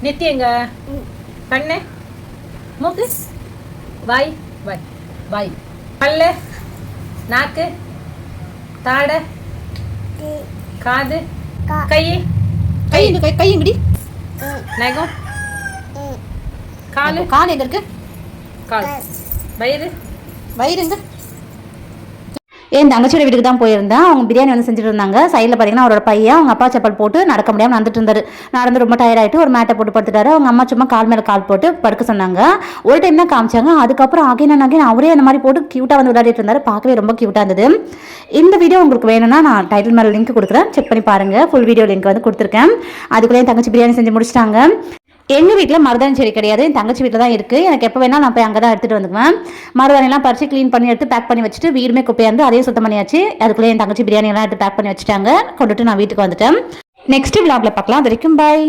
நித்தி எங்க கண்ணு மூக்கு வாய் வாய் வாய் பல்லு நாக்கு தாடை காது கை கை எங்க கை எங்கடி நகம் காலு கால் எங்க இருக்கு கால் வயிறு வயிறுங்க. என் தங்கச்சியோட வீட்டுக்கு தான் போயிருந்தேன். அவங்க பிரியாணி வந்து செஞ்சுட்டு இருந்தாங்க. சைடில் பார்த்தீங்கன்னா அவரோட பையன் அவங்க அப்பா செப்பல் போட்டு நடக்க முடியாமல் நடந்துட்டு இருந்தாரு. நடந்து ரொம்ப டயர்ட் ஆகிட்டு ஒரு மேட்டை போட்டு படுத்துட்டாரு. அவங்க அம்மா சும்மா கால் மேலே கால் போட்டு படுக்க சொன்னாங்க. ஒரு டைம் தான் காமிச்சாங்க. அதுக்கப்புறம் அகைன் அவரே அந்த மாதிரி போட்டு க்யூட்டாக வந்து விளையாடிட்டு இருந்தாரு. பார்க்கவே ரொம்ப க்யூட்டாக இருந்தது. இந்த வீடியோ உங்களுக்கு வேணும்னா நான் டைட்டில் மேலே லிங்க் கொடுக்குறேன், செக் பண்ணி பாருங்கள். ஃபுல் வீடியோ லிங்க் வந்து கொடுத்துருக்கேன். அதுக்குள்ளே என் தங்கச்சி பிரியாணி செஞ்சு முடிச்சிட்டாங்க. எங்கள் வீட்டில் மருதாணி செடி கிடையாது, என் தங்கச்சி வீட்டில் தான் இருக்குது. எனக்கு எப்போ வேணாலும் நான் போய் அங்கே தான் எடுத்துகிட்டு வந்துக்குவேன். மருதாணிலாம் பறித்து க்ளீன் பண்ணி எடுத்து பேக் பண்ணி வச்சுட்டு வீடுமே குப்பையாக இருந்து அதையும் சுத்தம் பண்ணியாச்சு. அதுக்குள்ளே என் தங்கச்சி பிரியாணியெல்லாம் எடுத்து பேக் பண்ணி வச்சுட்டாங்க. கொண்டுட்டு நான் வீட்டுக்கு வந்துட்டேன். நெக்ஸ்ட் விலாகில் பார்க்கலாம். அது வரைக்கும் பாய்.